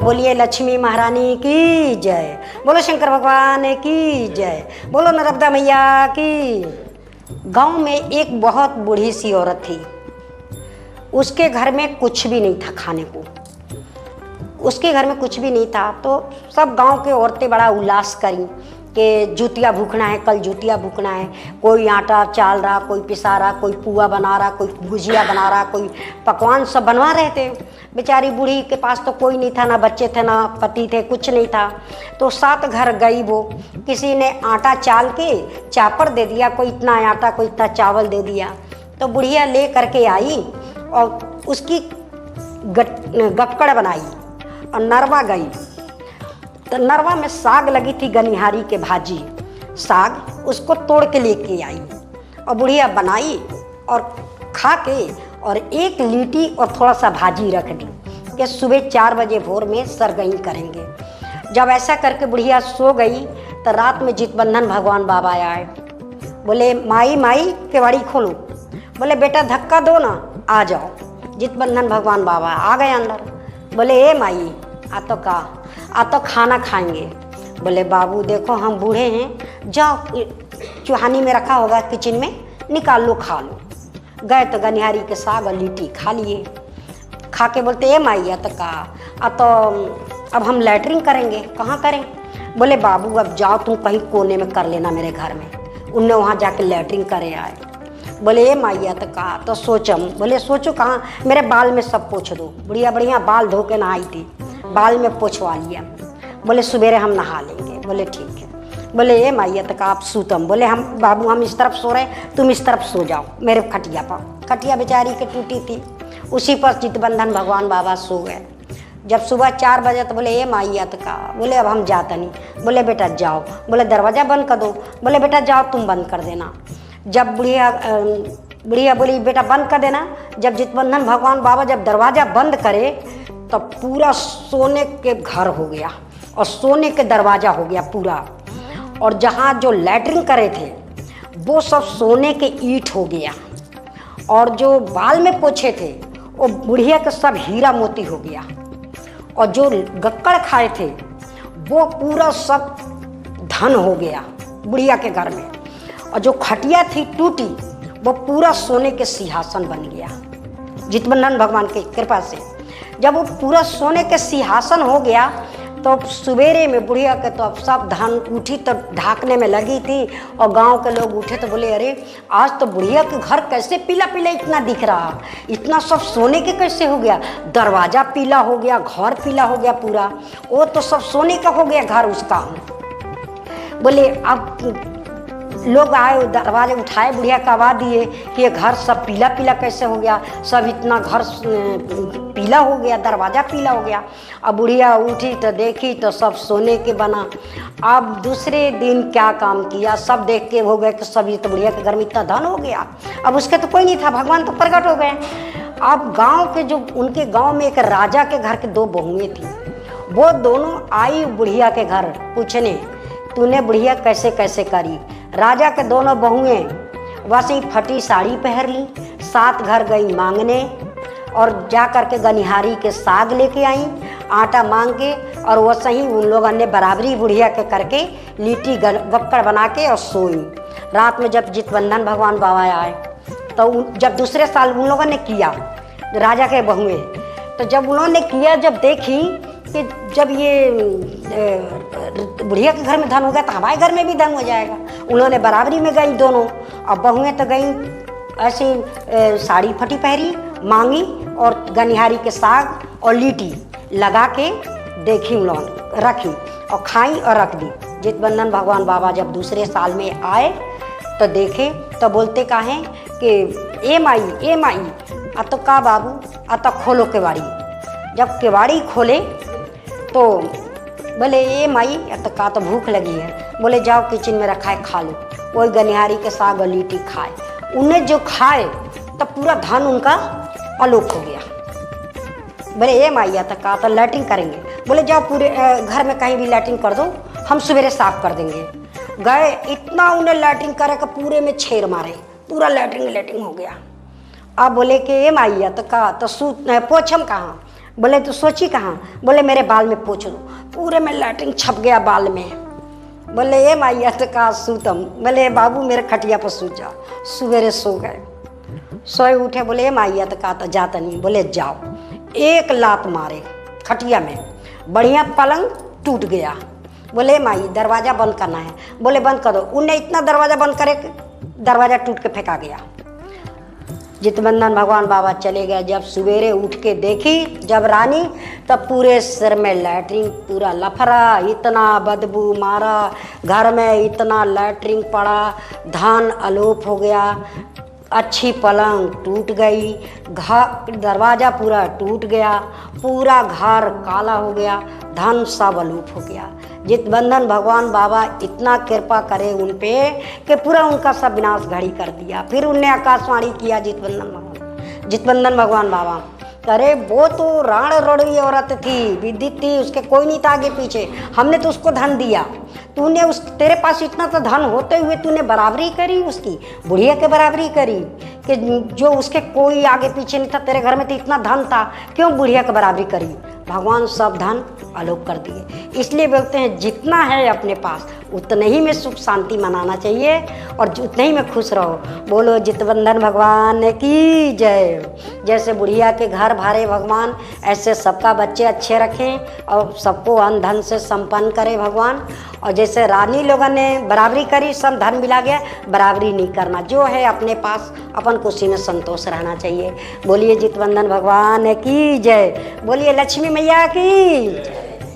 बोलिए लक्ष्मी महारानी की जय, बोलो शंकर भगवान की जय, बोलो नर्मदा मैया की। गांव में एक बहुत बूढ़ी सी औरत थी। उसके घर में कुछ भी नहीं था खाने को, उसके घर में कुछ भी नहीं था। तो सब गांव के औरतें बड़ा उल्लास करी कि जुतिया भूखना है, कल जुतिया भूखना है। कोई आटा चाल रहा, कोई पिसा रहा, कोई पुआ बना रहा, कोई गुजिया बना रहा, कोई पकवान सब बनवा रहे थे। बेचारी बूढ़ी के पास तो कोई नहीं था, ना बच्चे थे ना पति थे, कुछ नहीं था। तो 7 घर गई वो, किसी ने आटा चाल के चापड़ दे दिया, कोई इतना आटा कोई इतना चावल दे दिया। तो बुढ़िया ले करके आई और उसकी गक्कड़ बनाई और नरवा गई। तो नरवा में साग लगी थी, गनिहारी के भाजी साग, उसको तोड़ के लेके आई और बुढ़िया बनाई और खा के और एक लीटी और थोड़ा सा भाजी रख दी कि सुबह 4 बजे भोर में सरगई करेंगे। जब ऐसा करके बुढ़िया सो गई तो रात में जितबंधन भगवान बाबा आए। बोले माई माई केवाड़ी खोलो। बोले बेटा धक्का दो ना, आ जाओ। जितबंधन भगवान बाबा आ गए अंदर। बोले ए माई आ तो का, आ तो खाना खाएंगे। बोले बाबू देखो हम बूढ़े हैं, जाओ चूहानी में रखा होगा किचन में, निकाल लो खा लो। गए तो गनिहारी के साग और लिट्टी खा लिए। खा के बोलते ए माई आ तो का, आ तो अब हम लैटरिन करेंगे। कहाँ करें? बोले बाबू अब जाओ तुम कहीं कोने में कर लेना मेरे घर में। उनने वहाँ जाके लैटरिन करे आए। बोले ए माई आ तो का, तो सोचम। बोले सोचो कहाँ, मेरे बाल में सब पोंछ दो। बढ़िया बढ़िया बाल धो के नहाई थी, बाल में पोंछवा लिया। बोले सवेरे हम नहा लेंगे। बोले ठीक है। बोले ए माइया तक आप सूतम। बोले हम बाबू हम इस तरफ सो रहे, तुम इस तरफ सो जाओ मेरे खटिया पर। खटिया बेचारी के टूटी थी, उसी पर जितबंधन भगवान बाबा सो गए। जब सुबह 4 बजे तो बोले ए माइया तक का। बोले अब हम जाता नहीं। बोले बेटा जाओ। बोले दरवाज़ा बंद कर दो। बोले बेटा जाओ तुम बंद कर देना। जब बुढ़िया बोली बेटा बंद कर देना। जब जितबंधन भगवान बाबा जब दरवाज़ा बंद करे तो पूरा सोने के घर हो गया और सोने के दरवाज़ा हो गया पूरा। और जहाँ जो लैटरिन करे थे वो सब सोने के ईंट हो गया। और जो बाल में पोछे थे वो बुढ़िया के सब हीरा मोती हो गया। और जो गक्कड़ खाए थे वो पूरा सब धन हो गया बुढ़िया के घर में। और जो खटिया थी टूटी वो पूरा सोने के सिंहासन बन गया जितबंधन भगवान की कृपा से। जब वो पूरा सोने के सिंहासन हो गया तो सवेरे में बुढ़िया के तो अब सब धन उठी तो ढाकने में लगी थी। और गांव के लोग उठे तो बोले अरे आज तो बुढ़िया के घर कैसे पीला पीला इतना दिख रहा, इतना सब सोने के कैसे हो गया? दरवाज़ा पीला हो गया, घर पीला हो गया पूरा, वो तो सब सोने का हो गया घर उसका। बोले अब लोग आए, दरवाजे उठाए, बुढ़िया कवा दिए कि ये घर सब पीला पीला कैसे हो गया, सब इतना घर पीला हो गया, दरवाज़ा पीला हो गया। अब बुढ़िया उठी तो देखी तो सब सोने के बना। अब दूसरे दिन क्या काम किया, सब देख के हो गए कि सभी तो बुढ़िया के घर में इतना धन हो गया। अब उसके तो कोई नहीं था, भगवान तो प्रकट हो गए। अब गाँव के जो उनके गाँव में एक राजा के घर के 2 बहुएँ थी, वो दोनों आई बुढ़िया के घर पूछने तूने बुढ़िया कैसे कैसे करी। राजा के दोनों बहुएं वैसे ही फटी साड़ी पहन ली, 7 घर गई मांगने और जा कर के गनिहारी के साग लेके आई, आटा मांग के, और वैसे ही उन लोगों ने बराबरी बुढ़िया के करके लिट्टी गक्कड़ बना के और सोई। रात में जब जितबंधन भगवान बाबा आए तो जब दूसरे साल उन लोगों ने किया राजा के बहुएं, तो जब उन्होंने किया, जब देखी कि जब ये बुढ़िया के घर में धन हो गया तो हमारे घर में भी धन हो जाएगा। उन्होंने बराबरी में गई दोनों। अब बहुएं तो गई ऐसी साड़ी फटी पहरी मांगी और गनिहारी के साग और लीटी लगा के देखी, उन लोगों रखी और खाई और रख दी। जितबंधन भगवान बाबा जब दूसरे साल में आए तो देखे तो बोलते काहे कि ए माई आ तो का बाबू आ तो खोलो केवाड़ी। जब केवाड़ी खोले तो बोले ए माई तो का तो भूख लगी है। बोले जाओ किचन में रखा है खा लो। वही गनिहारी के साग और लिट्टी खाए। उन्हें जो खाए तो पूरा धन उनका आलोक हो गया। बोले ए माई तो का तो लैट्रिन करेंगे। बोले जाओ पूरे घर में कहीं भी लैट्रिन कर दो, हम सवेरे साफ कर देंगे। गए, इतना उन्हें लैट्रिन करे कि पूरे में छेर मारे, पूरा लैट्रिन हो गया। अब बोले कि ए माई तो का तो पोछम कहाँ? बोले तो सोची कहाँ? बोले मेरे बाल में पोंछ दो। पूरे में लैट्रिन छप गया बाल में। बोले ये माइया तो कहा सूतम। बोले बाबू मेरे खटिया पर सो जाओ। सवेरे सो गए, सोए उठे। बोले ये माइया तो कहा था जाता नहीं। बोले जाओ। एक लात मारे खटिया में, बढ़िया पलंग टूट गया। बोले माई दरवाज़ा बंद करना है। बोले बंद कर दो। उनने इतना दरवाज़ा बंद करे, दरवाज़ा टूट के फेंका गया। जितबंधन भगवान बाबा चले गए। जब सवेरे उठ के देखी जब रानी, तब पूरे सिर में लैट्रिन, पूरा लफड़ा, इतना बदबू मारा, घर में इतना लैट्रिन पड़ा, धान अलोप हो गया, अच्छी पलंग टूट गई, दरवाज़ा पूरा टूट गया, पूरा घर काला हो गया, धन सब अलोप हो गया। जितबंधन भगवान बाबा इतना कृपा करे उन पे कि पूरा उनका सब विनाश घड़ी कर दिया। फिर उनने आकाशवाणी किया जितबंधन भगवान बाबा, अरे वो तो राण रड़ी औरत थी, विदित थी, उसके कोई नहीं था आगे पीछे, हमने तो उसको धन दिया। तूने उस तेरे पास इतना तो धन होते हुए तूने बराबरी करी उसकी, बुढ़िया के बराबरी करी कि जो उसके कोई आगे पीछे नहीं था, तेरे घर में तो इतना धन था, क्यों बुढ़िया की बराबरी करी? भगवान सब धन आलोक कर दिए। इसलिए बोलते हैं जितना है अपने पास उतने ही में सुख शांति मनाना चाहिए और उतने ही में खुश रहो। बोलो जितबंधन भगवान की जय। जैसे बुढ़िया के घर भरे भगवान, ऐसे सबका बच्चे अच्छे रखें और सबको अन्न धन से संपन्न करे भगवान। और जैसे रानी लोगों ने बराबरी करी, सब धन मिला गया, बराबरी नहीं करना, जो है अपने पास अपन को उसी में संतोष रहना चाहिए। बोलिए जितबंधन भगवान की जय। बोलिए लक्ष्मी मैया की।